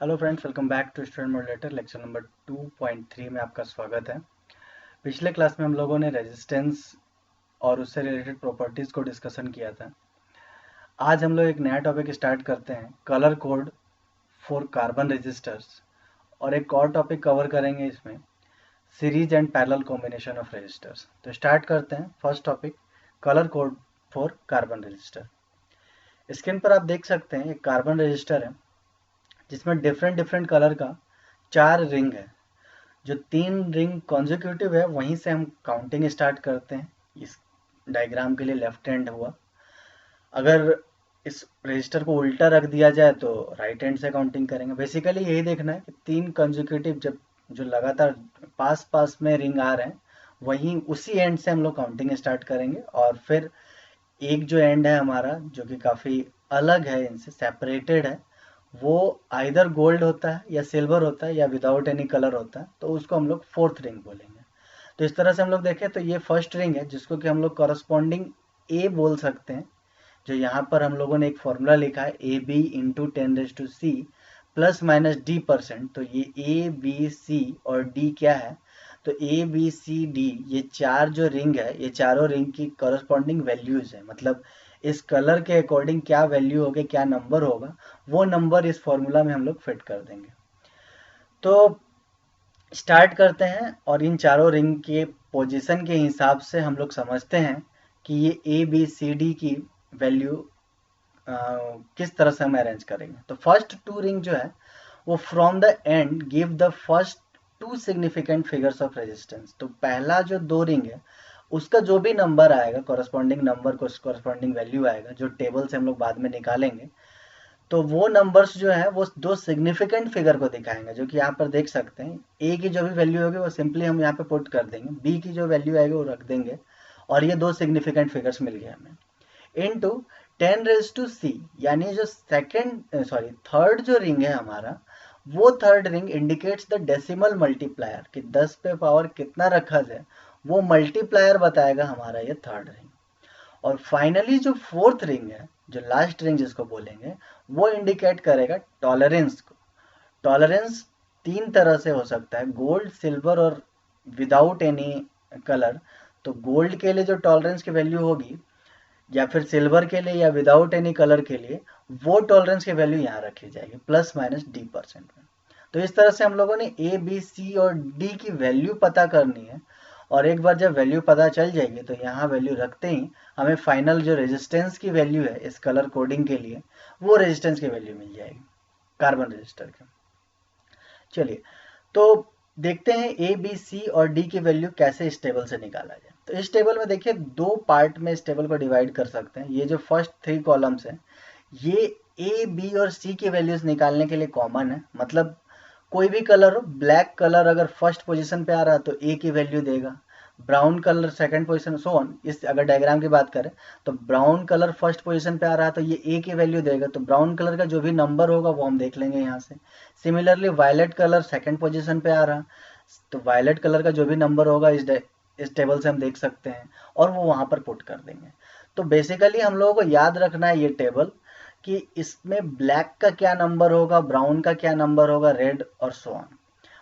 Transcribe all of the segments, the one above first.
Hello friends, welcome back to student moderator lecture number 2.3 में आपका स्वागत है। पिछले क्लास में हम लोगों ने रेजिस्टेंस और उससे रिलेटेड प्रॉपर्टीज़ को डिस्कशन किया था। आज हम लोग एक नया टॉपिक स्टार्ट करते हैं, colour code for carbon resistors, और एक और टॉपिक कवर करेंगे इसमें, series and parallel combination of resistors. तो स्टार्ट करते हैं। First topic, colour code for carbon resistor. Screen पर आप देख सकते हैं एक कार्बन रजिस्टर है जिसमें डिफरेंट डिफरेंट कलर का 4 रिंग है। जो 3 रिंग कॉन्जिक्यूटिव है वहीं से हम काउंटिंग स्टार्ट करते हैं। इस डायग्राम के लिए लेफ्ट हैंड हुआ। अगर इस रजिस्टर को उल्टा रख दिया जाए तो राइट हैंड से काउंटिंग करेंगे। बेसिकली यही देखना है कि 3 कॉन्जिक्यूटिव जब जो लगातार पास पास में रिंग आ रहे हैं वहीं उसी एंड से हम लोग काउंटिंग स्टार्ट करेंगे, और फिर एक जो एंड है हमारा जो कि काफ़ी अलग है, इनसे सेपरेटेड है, वो आइदर गोल्ड होता है या सिल्वर होता है या विदाउट एनी कलर होता है, तो उसको हम लोग फोर्थ रिंग बोलेंगे। तो इस तरह से हम लोग देखें तो ये फर्स्ट रिंग है जिसको कि हम लोग कॉरस्पॉन्डिंग ए बोल सकते हैं। जो यहाँ पर हम लोगों ने एक फॉर्मूला लिखा है A B into 10⁻⁶ plus minus d%। तो ये ए बी सी और डी क्या है, तो ए बी सी डी ये 4 जो रिंग है, ये चारों रिंग की कॉरस्पॉन्डिंग वैल्यूज है। मतलब इस कलर के अकॉर्डिंग क्या वैल्यू होगी, क्या नंबर होगा, वो नंबर इस फॉर्मूला में हम लोग फिट कर देंगे। तो स्टार्ट करते हैं, और इन चारों रिंग के पोजीशन के हिसाब से हम लोग समझते हैं कि ये ए बी सी डी की वैल्यू किस तरह से हम अरेंज करेंगे। तो फर्स्ट 2 रिंग जो है वो from the end give the first 2 significant figures of resistance. तो पहला जो 2 रिंग है उसका जो भी नंबर आएगा, कॉरस्पॉन्डिंग नंबर को कॉरस्पॉन्डिंग वैल्यू आएगा, जो टेबल से हम लोग बाद में निकालेंगे, तो वो नंबर्स जो है वो 2 सिग्निफिकेंट फिगर को दिखाएंगे। जो कि यहाँ पर देख सकते हैं, ए की जो भी वैल्यू होगी वो सिंपली हम यहाँ पे पुट कर देंगे, बी की जो वैल्यू आएगी वो रख देंगे, और ये 2 सिग्निफिकेंट फिगर्स मिल गए हमें। इनटू 10⁻⁶, यानी जो थर्ड जो रिंग है हमारा, वो third ring indicates the decimal multiplier कि 10 पे पावर कितना रखा जाए, वो मल्टीप्लायर बताएगा हमारा ये थर्ड रिंग। और फाइनली जो फोर्थ रिंग है, जो लास्ट रिंग जिसको बोलेंगे, वो इंडिकेट करेगा टॉलरेंस को। टॉलरेंस 3 तरह से हो सकता है, गोल्ड, सिल्वर और विदाउट एनी कलर। तो गोल्ड के लिए जो टॉलरेंस की वैल्यू होगी, या फिर सिल्वर के लिए या विदाउट एनी कलर के लिए, वो टॉलरेंस की वैल्यू यहाँ रखी जाएगी प्लस माइनस d% में। तो इस तरह से हम लोगों ने ए बी सी और डी की वैल्यू पता करनी है, और एक बार जब वैल्यू पता चल जाएगी तो यहाँ वैल्यू रखते ही हमें फाइनल जो रेजिस्टेंस की वैल्यू है इस कलर कोडिंग के लिए, वो रेजिस्टेंस की वैल्यू मिल जाएगी कार्बन रजिस्टर की। चलिए, तो देखते हैं ए बी सी और डी की वैल्यू कैसे इस टेबल से निकाला जाए। तो इस टेबल में देखिए 2 पार्ट में इस टेबल को डिवाइड कर सकते हैं। ये जो फर्स्ट 3 कॉलम्स हैं, ये ए बी और सी की वैल्यूज निकालने के लिए कॉमन है। मतलब कोई भी कलर हो, ब्लैक कलर अगर फर्स्ट पोजीशन पे आ रहा है तो ए की वैल्यू देगा, brown colour second position, so on. इस अगर डायग्राम की बात करें तो ब्राउन कलर फर्स्ट पोजीशन पे आ रहा है तो ये ए की वैल्यू देगा, तो ब्राउन कलर का जो भी नंबर होगा वो हम देख लेंगे यहाँ से। Similarly violet colour second position पे आ रहा, तो वायलेट कलर का जो भी नंबर होगा इस टेबल से हम देख सकते हैं, और वो वहाँ पर पुट कर देंगे। तो बेसिकली हम लोगों को याद रखना है ये टेबल, कि इसमें ब्लैक का क्या नंबर होगा, ब्राउन का क्या नंबर होगा, रेड और सो ऑन।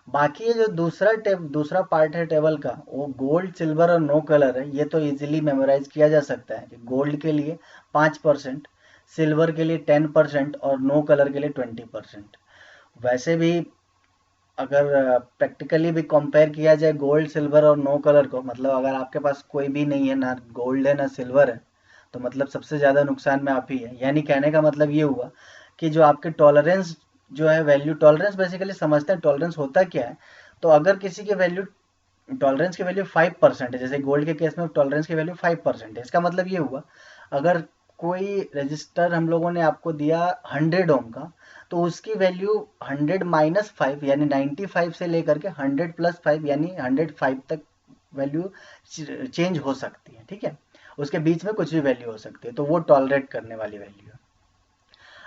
बाकी ये जो दूसरा पार्ट है टेबल का, वो गोल्ड, सिल्वर और नो कलर है। ये तो इजीली मेमोराइज किया जा सकता है कि गोल्ड के लिए 5%, सिल्वर के लिए 10% और नो कलर के लिए 20%। वैसे भी अगर प्रैक्टिकली भी कंपेयर किया जाए गोल्ड, सिल्वर और नो कलर को, मतलब अगर आपके पास कोई भी नहीं है, ना गोल्ड है ना सिल्वर है, तो मतलब सबसे ज़्यादा नुकसान में आप ही है। यानी कहने का मतलब ये हुआ कि जो आपके टॉलरेंस जो है वैल्यू, टॉलरेंस बेसिकली समझते हैं टॉलरेंस होता क्या है। तो अगर किसी की वैल्यू, टॉलरेंस की वैल्यू 5% है, जैसे गोल्ड के केस में टॉलरेंस की वैल्यू 5% है, इसका मतलब ये हुआ अगर कोई रजिस्टर हम लोगों ने आपको दिया 100 ओम का, तो उसकी वैल्यू 100 माइनस 5 यानी 95 से लेकर के 100 प्लस 5 यानी 105 तक वैल्यू चेंज हो सकती है। ठीक है, उसके बीच में कुछ भी वैल्यू हो सकती है, तो वो टॉलरेट करने वाली वैल्यू है।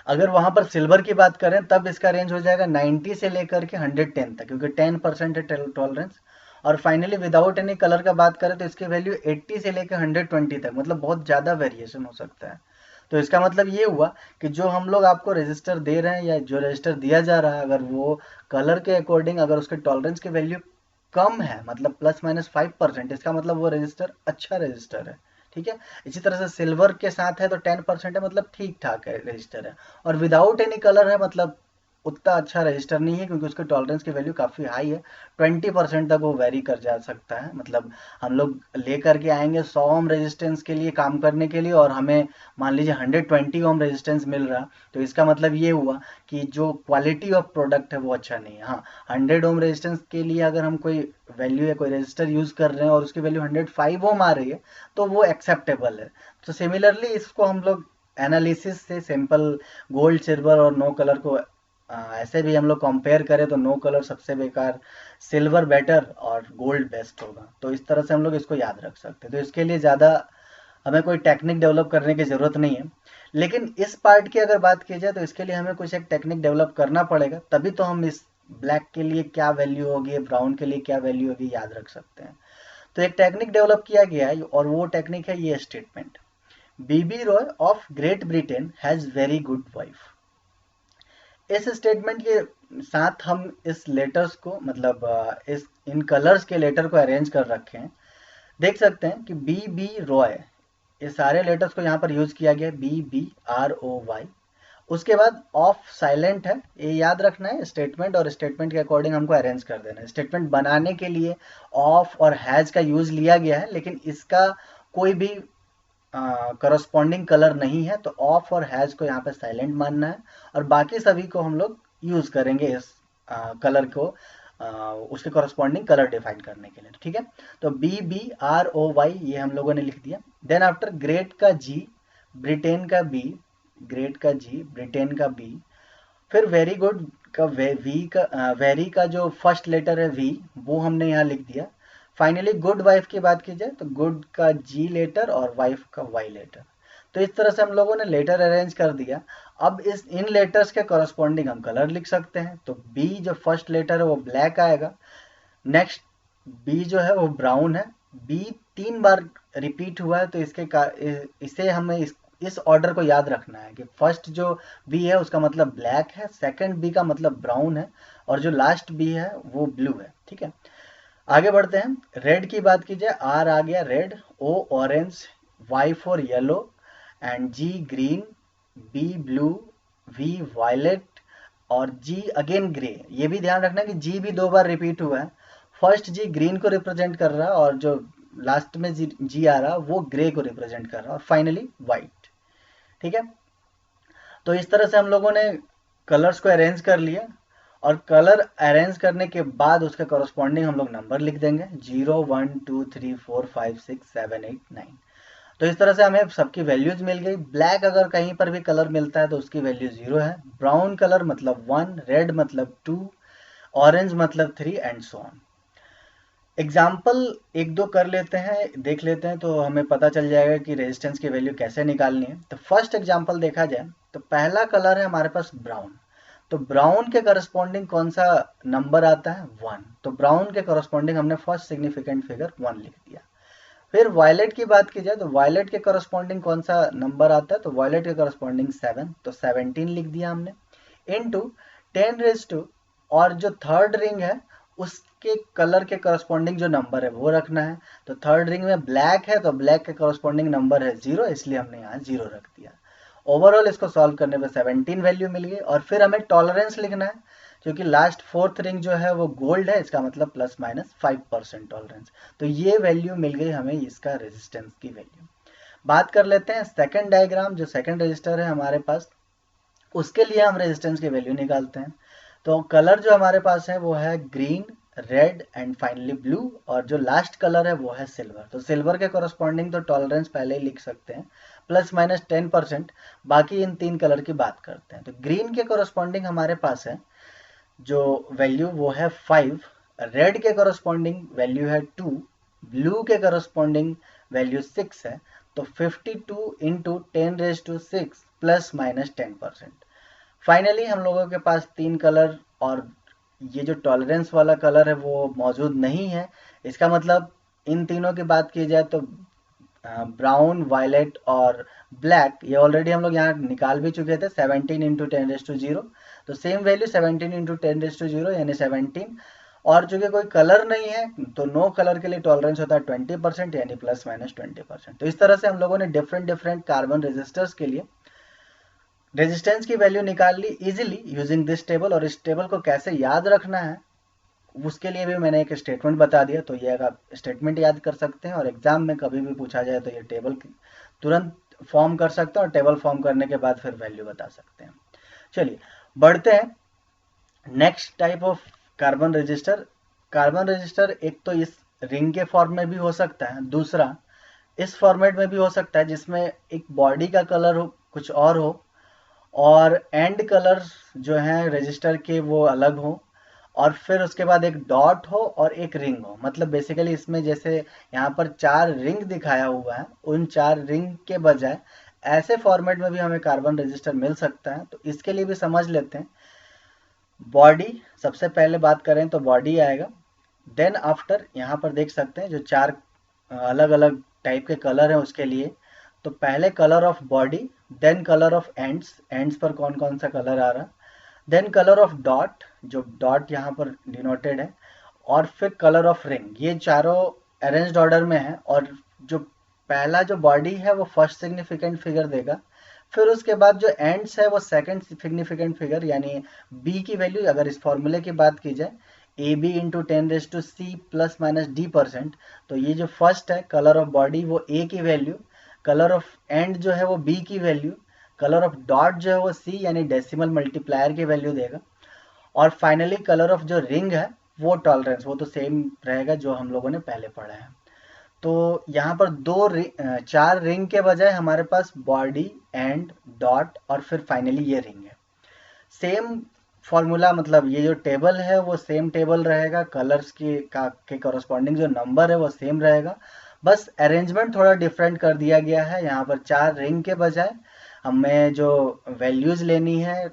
अगर वहां पर सिल्वर की बात करें तब इसका रेंज हो जाएगा 90 से लेकर के 110 तक, क्योंकि 10% है टॉलरेंस। और फाइनली विदाउट एनी कलर का बात करें तो इसकी वैल्यू 80 से लेकर 120 तक, मतलब बहुत ज़्यादा वेरिएशन हो सकता है। तो इसका मतलब ये हुआ कि जो हम लोग आपको रजिस्टर दे रहे हैं या जो रजिस्टर दिया जा रहा है, अगर वो कलर के अकॉर्डिंग अगर उसके टॉलरेंस की वैल्यू कम है, मतलब ±5%, इसका मतलब वो रजिस्टर अच्छा रजिस्टर है। ठीक है, इसी तरह से सिल्वर के साथ है तो 10% है, मतलब ठीक ठाक है रजिस्टर है। और विदाउट एनी कलर है, मतलब उतना अच्छा रजिस्टर नहीं है, क्योंकि उसके टॉलरेंस की वैल्यू काफ़ी हाई है। 20% तक वो वेरी कर जा सकता है। मतलब हम लोग लेकर के आएंगे 100 ओम रेजिस्टेंस के लिए काम करने के लिए, और हमें मान लीजिए 120 ओम रेजिस्टेंस मिल रहा, तो इसका मतलब ये हुआ कि जो क्वालिटी ऑफ प्रोडक्ट है वो अच्छा नहीं है। हाँ, 100 ओम रेजिस्टेंस के लिए अगर हम कोई वैल्यू या कोई रजिस्टर यूज़ कर रहे हैं और उसकी वैल्यू 105 ओम आ रही है, तो वो एक्सेप्टेबल है। तो सिमिलरली इसको हम लोग एनालिसिस से सिंपल गोल्ड, सिल्वर और नो कलर को ऐसे भी हम लोग कंपेयर करें तो नो कलर सबसे बेकार, सिल्वर बेटर और गोल्ड बेस्ट होगा। तो इस तरह से हम लोग इसको याद रख सकते हैं। तो इसके लिए ज़्यादा हमें कोई टेक्निक डेवलप करने की ज़रूरत नहीं है। लेकिन इस पार्ट की अगर बात की जाए तो इसके लिए हमें कुछ एक टेक्निक डेवलप करना पड़ेगा, तभी तो हम इस ब्लैक के लिए क्या वैल्यू होगी, ब्राउन के लिए क्या वैल्यू होगी, याद रख सकते हैं। तो एक टेक्निक डेवलप किया गया है, और वो टेक्निक है ये statement: B B Roy of Great Britain has very good wife. इस स्टेटमेंट के साथ हम इस लेटर्स को, मतलब इस इन कलर्स के लेटर को अरेंज कर रखे हैं। देख सकते हैं कि बी बी रॉय, ये सारे लेटर्स को यहाँ पर यूज किया गया, BBROY। उसके बाद ऑफ साइलेंट है, ये याद रखना है स्टेटमेंट, और स्टेटमेंट के अकॉर्डिंग हमको अरेंज कर देना है। स्टेटमेंट बनाने के लिए ऑफ और हैज का यूज लिया गया है, लेकिन इसका कोई भी करस्पॉन्डिंग कलर नहीं है, तो ऑफ और हैज को यहाँ पे साइलेंट मानना है, और बाकी सभी को हम लोग यूज करेंगे इस कलर को उसके करस्पॉन्डिंग कलर डिफाइन करने के लिए। ठीक है, तो BBROY ये हम लोगों ने लिख दिया। देन आफ्टर ग्रेट का G, ब्रिटेन का B, ग्रेट का G, ब्रिटेन का B, फिर वेरी गुड का वी का वेरी का जो फर्स्ट लेटर है V, वो हमने यहाँ लिख दिया। फाइनली गुड वाइफ की बात की जाए तो गुड का G लेटर और वाइफ का Y लेटर। तो इस तरह से हम लोगों ने लेटर अरेंज कर दिया। अब इन लेटर्स के करस्पॉन्डिंग हम कलर लिख सकते हैं। तो B जो फर्स्ट लेटर है वो ब्लैक आएगा। नेक्स्ट B जो है वो ब्राउन है। B 3 बार रिपीट हुआ है, तो इसे हमें इस ऑर्डर को याद रखना है कि फर्स्ट जो बी है उसका मतलब ब्लैक है, सेकंड बी का मतलब ब्राउन है, और जो लास्ट बी है वो ब्लू है। ठीक है, आगे बढ़ते हैं। रेड की बात की जाए, आर आ गया red, O orange, Y for yellow, and G green, B blue, V violet, और जी अगेन ग्रे। ये भी ध्यान रखना कि जी भी 2 बार रिपीट हुआ है। फर्स्ट जी ग्रीन को रिप्रेजेंट कर रहा है, और जो लास्ट में जी आ रहा वो ग्रे को रिप्रेजेंट कर रहा है, और फाइनली वाइट। ठीक है, तो इस तरह से हम लोगों ने कलर्स को अरेंज कर लिया, और कलर अरेंज करने के बाद उसके कॉरस्पॉन्डिंग हम लोग नंबर लिख देंगे 0 1 2 3 4 5 6 7 8 9। तो इस तरह से हमें सबकी वैल्यूज मिल गई। ब्लैक अगर कहीं पर भी कलर मिलता है तो उसकी वैल्यू 0 है, ब्राउन कलर मतलब 1, रेड मतलब 2, ऑरेंज मतलब 3, एंड सो ऑन। एग्जाम्पल एक दो कर लेते हैं, देख लेते हैं, तो हमें पता चल जाएगा कि रेजिस्टेंस की वैल्यू कैसे निकालनी है। तो फर्स्ट एग्जाम्पल देखा जाए तो पहला कलर है हमारे पास ब्राउन। तो ब्राउन के करस्पॉन्डिंग कौन सा नंबर आता है? 1। तो ब्राउन के करस्पॉन्डिंग हमने फर्स्ट सिग्निफिकेंट फिगर 1 लिख दिया। फिर वायलेट की बात की जाए तो वायलेट के करस्पॉन्डिंग कौन सा नंबर आता है? तो वायलेट के करस्पॉन्डिंग 7, तो 17 लिख दिया हमने, इनटू 10⁻², और जो थर्ड रिंग है उसके कलर के करस्पॉन्डिंग जो नंबर है वो रखना है। तो थर्ड रिंग में ब्लैक है, तो ब्लैक के करस्पॉन्डिंग नंबर है 0, इसलिए हमने यहाँ 0 रख दिया। ओवरऑल इसको सॉल्व करने पे 17 वैल्यू मिल गई। और फिर हमें टॉलरेंस लिखना है, क्योंकि लास्ट फोर्थ रिंग जो है वो गोल्ड है, इसका मतलब ±5% टॉलरेंस। तो ये वैल्यू मिल गई हमें इसका रेजिस्टेंस की वैल्यू। बात कर लेते हैं सेकंड डायग्राम, जो सेकंड रजिस्टर है हमारे पास, उसके लिए हम रेजिस्टेंस की वैल्यू निकालते हैं। तो कलर जो हमारे पास है वो है green, red, and finally blue, और जो लास्ट कलर है वो है सिल्वर। तो सिल्वर के कॉरस्पॉन्डिंग तो टॉलरेंस पहले ही लिख सकते हैं, ±10%। बाकी इन 3 कलर की बात करते हैं। तो ग्रीन के कॉरस्पॉन्डिंग हमारे पास है जो वैल्यू वो है 5, रेड के कॉरस्पॉन्डिंग वैल्यू है 2, ब्लू के कॉरस्पॉन्डिंग वैल्यू 6 है। तो 52 इंटू 10⁻6 ±10%। फाइनली हम लोगों के पास 3 कलर, और ये जो टॉलरेंस वाला कलर है वो मौजूद नहीं है। इसका मतलब इन तीनों की बात की जाए तो ब्राउन, वायलेट और ब्लैक, ये ऑलरेडी हम लोग यहाँ निकाल भी चुके थे 17 इंटू 10⁻0। तो सेम वैल्यू 17 इंटू 10⁻0 यानी 17। और चूंकि कोई कलर नहीं है तो नो कलर के लिए टॉलरेंस होता है 20% यानी ±20%। तो इस तरह से हम लोगों ने डिफरेंट डिफरेंट कार्बन रेजिस्टर्स के लिए रेजिस्टेंस की वैल्यू निकाल ली इजीली यूजिंग दिस टेबल। और इस टेबल को कैसे याद रखना है उसके लिए भी मैंने एक स्टेटमेंट बता दिया, तो ये आप स्टेटमेंट याद कर सकते हैं और एग्जाम में कभी भी पूछा जाए तो ये टेबल तुरंत फॉर्म कर सकते हैं और टेबल फॉर्म करने के बाद फिर वैल्यू बता सकते हैं। चलिए बढ़ते हैं next type of carbon register. Carbon register एक तो इस रिंग के फॉर्म में भी हो सकता है, दूसरा इस फॉर्मेट में भी हो सकता है जिसमें एक बॉडी का कलर हो कुछ और एंड कलर जो है रजिस्टर के वो अलग हो, और फिर उसके बाद एक डॉट हो और एक रिंग हो। मतलब बेसिकली इसमें जैसे यहाँ पर 4 रिंग दिखाया हुआ है, उन 4 रिंग के बजाय ऐसे फॉर्मेट में भी हमें कार्बन रजिस्टर मिल सकता है। तो इसके लिए भी समझ लेते हैं। बॉडी सबसे पहले बात करें तो बॉडी आएगा, देन आफ्टर यहाँ पर देख सकते हैं जो 4 अलग अलग टाइप के कलर हैं उसके लिए। तो पहले colour of body, then colour of ends पर कौन कौन सा कलर आ रहा है, देन कलर ऑफ डॉट, जो डॉट यहाँ पर डिनोटेड है, और फिर कलर ऑफ रिंग। ये चारों अरेंज्ड ऑर्डर में है और जो पहला जो बॉडी है वो फर्स्ट सिग्निफिकेंट फिगर देगा, फिर उसके बाद जो एंड्स है वो सेकंड सिग्निफिकेंट फिगर यानी बी की वैल्यू। अगर इस फॉर्मूले की बात की जाए ए बी इंटू 10⁻C ±d%, तो ये जो फर्स्ट है कलर ऑफ बॉडी वो ए की वैल्यू, कलर ऑफ एंड जो है वो बी की वैल्यू, कलर ऑफ डॉट जो है वो सी यानी डेसिमल मल्टीप्लायर की वैल्यू देगा, और फाइनली कलर ऑफ जो रिंग है वो टॉलरेंस, वो तो सेम रहेगा जो हम लोगों ने पहले पढ़ा है। तो यहाँ पर 4 रिंग के बजाय हमारे पास बॉडी, एंड, डॉट और फिर फाइनली ये रिंग है। सेम फॉर्मूला, मतलब ये जो टेबल है वो सेम टेबल रहेगा, कलर्स के कॉरस्पॉन्डिंग जो नंबर है वो सेम रहेगा, बस अरेंजमेंट थोड़ा डिफरेंट कर दिया गया है। यहाँ पर 4 रिंग के बजाय हमें जो वैल्यूज लेनी है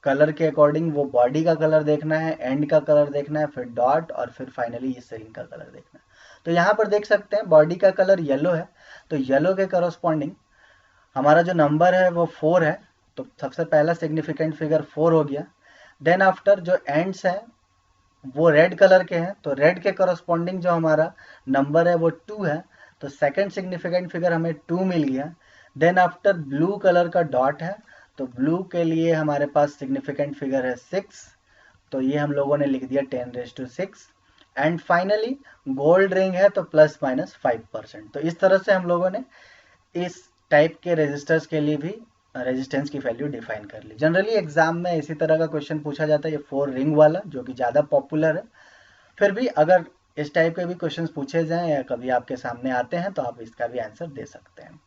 कलर के अकॉर्डिंग, वो बॉडी का कलर देखना है, एंड का कलर देखना है, फिर डॉट और फिर फाइनली इस रिंग का कलर देखना है। तो यहाँ पर देख सकते हैं बॉडी का कलर येलो है, तो येलो के कॉरस्पॉन्डिंग हमारा जो नंबर है वो 4 है, तो सबसे पहला सिग्निफिकेंट फिगर 4 हो गया। देन आफ्टर जो एंड्स हैं वो रेड कलर के हैं, तो रेड के कॉरस्पॉन्डिंग जो हमारा नंबर है वो 2 है, तो सेकंड सिग्निफिकेंट फिगर हमें 2 मिल गया। देन आफ्टर ब्लू कलर का डॉट है, तो ब्लू के लिए हमारे पास सिग्निफिकेंट फिगर है 6, तो ये हम लोगों ने लिख दिया 10⁻6। एंड फाइनली गोल्ड रिंग है तो ±5%। तो इस तरह से हम लोगों ने इस टाइप के रेजिस्टर्स के लिए भी रेजिस्टेंस की वैल्यू डिफाइन कर ली। जनरली एग्जाम में इसी तरह का क्वेश्चन पूछा जाता है, ये 4 रिंग वाला जो कि ज़्यादा पॉपुलर है। फिर भी अगर इस टाइप के भी क्वेश्चंस पूछे जाएं या कभी आपके सामने आते हैं तो आप इसका भी आंसर दे सकते हैं।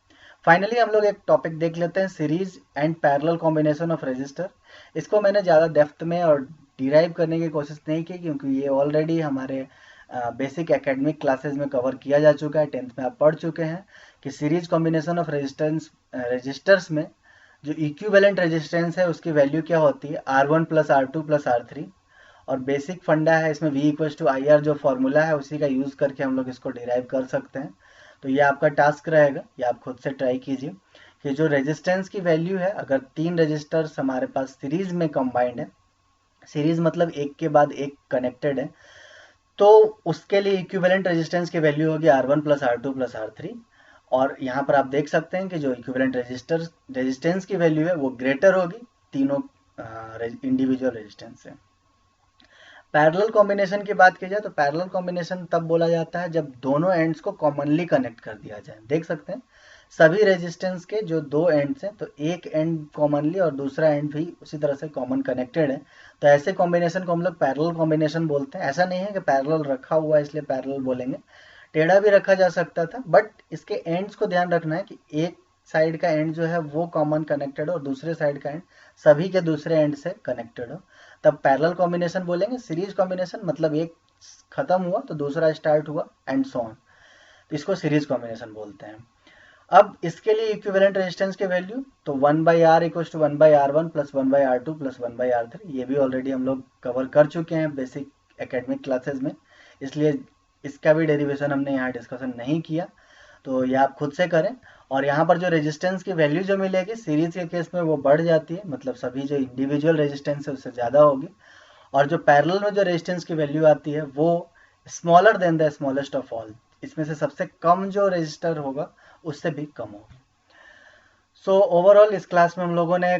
फाइनली हम लोग एक टॉपिक देख लेते हैं, series and parallel combination of resistor. इसको मैंने ज़्यादा डेप्थ में और डिराइव करने की कोशिश नहीं की क्योंकि ये ऑलरेडी हमारे बेसिक एकेडमिक क्लासेस में कवर किया जा चुका है, 10th में आप पढ़ चुके हैं कि सीरीज कॉम्बिनेशन ऑफ रजिस्टर्स में जो इक्विवेलेंट रेजिस्टेंस है उसकी वैल्यू क्या होती है, R1 + R2 + R3। और बेसिक फंडा है इसमें V = IR जो फॉर्मूला है उसी का यूज़ करके हम लोग इसको डिराइव कर सकते हैं। तो ये आपका टास्क रहेगा, ये आप खुद से ट्राई कीजिए कि जो रेजिस्टेंस की वैल्यू है, अगर 3 रजिस्टर्स हमारे पास सीरीज में कंबाइंड है, सीरीज मतलब एक के बाद एक कनेक्टेड है, तो उसके लिए इक्विवेलेंट रेजिस्टेंस की वैल्यू होगी R1 + R2 + R3। और यहाँ पर आप देख सकते हैं कि जो इक्विवेलेंट रेजिस्टेंस की वैल्यू है वो ग्रेटर होगी तीनों इंडिविजुअल रेजिस्टेंस से। पैरेलल कॉम्बिनेशन की बात की जाए तो पैरेलल कॉम्बिनेशन तब बोला जाता है जब दोनों एंड्स को कॉमनली कनेक्ट कर दिया जाए। देख सकते हैं सभी रेजिस्टेंस के जो 2 एंड्स हैं, तो एक एंड कॉमनली और दूसरा एंड भी उसी तरह से कॉमन कनेक्टेड है, तो ऐसे कॉम्बिनेशन को हम लोग पैरेलल कॉम्बिनेशन बोलते हैं। ऐसा नहीं है कि पैरेलल रखा हुआ है इसलिए पैरेलल बोलेंगे, टेढ़ा भी रखा जा सकता था, बट इसके एंड्स को ध्यान रखना है कि एक साइड का एंड जो है वो कॉमन कनेक्टेड हो और दूसरे साइड का एंड सभी के दूसरे एंड से कनेक्टेड हो, तब पैरेलल कॉम्बिनेशन बोलेंगे। सीरीज कॉम्बिनेशन मतलब एक खत्म हुआ तो दूसरा स्टार्ट हुआ एंड सो ऑन, तो इसको सीरीज कॉम्बिनेशन बोलते हैं। अब इसके लिए इक्विवेलेंट रेजिस्टेंस के वैल्यू तो 1/R = 1/R1 + 1/R2 + 1/R3, ये भी ऑलरेडी हम लोग कवर कर चुके हैं बेसिक एकेडमिक क्लासेस में, इसलिए इसका भी डेरिवेशन हमने यहाँ डिस्कशन नहीं किया। तो ये आप खुद से करें। और यहाँ पर जो रेजिस्टेंस की वैल्यू जो मिलेगी सीरीज के केस में वो बढ़ जाती है, मतलब सभी जो इंडिविजुअल रेजिस्टेंस है उससे ज़्यादा होगी। और जो पैरेलल में जो रेजिस्टेंस की वैल्यू आती है वो smaller than the smallest of all, इसमें से सबसे कम जो रजिस्टर होगा उससे भी कम होगी। सो ओवरऑल इस क्लास में हम लोगों ने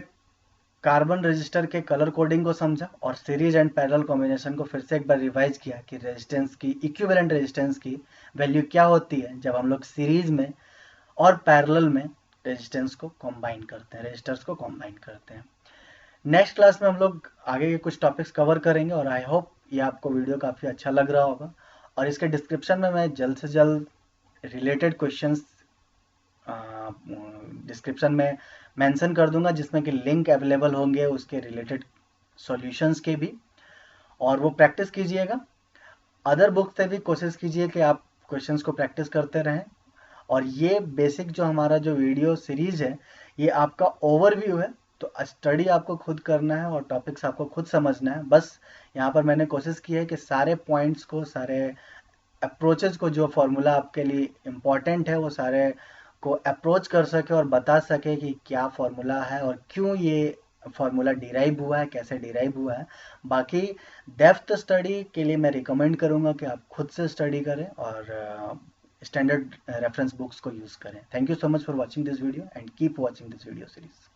कार्बन रजिस्टर के कलर कोडिंग को समझा और सीरीज एंड पैरेलल कॉम्बिनेशन को फिर से एक बार रिवाइज किया कि रेजिस्टेंस की इक्विवेलेंट रेजिस्टेंस की वैल्यू क्या होती है जब हम लोग सीरीज में और पैरेलल में रेजिस्टेंस को कंबाइन करते हैं, रेजिस्टर्स को कंबाइन करते हैं। नेक्स्ट क्लास में हम लोग आगे के कुछ टॉपिक्स कवर करेंगे और आई होप ये आपको वीडियो काफ़ी अच्छा लग रहा होगा। और इसके डिस्क्रिप्शन में मैं जल्द से जल्द रिलेटेड क्वेश्चंस डिस्क्रिप्शन में मेंशन कर दूंगा, जिसमें कि लिंक अवेलेबल होंगे उसके रिलेटेड सॉल्यूशंस के भी, और वो प्रैक्टिस कीजिएगा। अदर बुक से भी कोशिश कीजिए कि आप क्वेश्चंस को प्रैक्टिस करते रहें। और ये बेसिक जो हमारा जो वीडियो सीरीज है ये आपका ओवरव्यू है, तो स्टडी आपको खुद करना है और टॉपिक्स आपको खुद समझना है। बस यहाँ पर मैंने कोशिश की है कि सारे पॉइंट्स को, सारे अप्रोचेज को, जो फॉर्मूला आपके लिए इम्पॉर्टेंट है वो सारे को अप्रोच कर सके और बता सके कि क्या फॉर्मूला है और क्यों ये फॉर्मूला डिराइव हुआ है, कैसे डिराइव हुआ है। बाकी डेप्थ स्टडी के लिए मैं रिकमेंड करूँगा कि आप खुद से स्टडी करें और स्टैंडर्ड रेफरेंस बुक्स को यूज़ करें। Thank you so much for watching this video and keep watching this video series.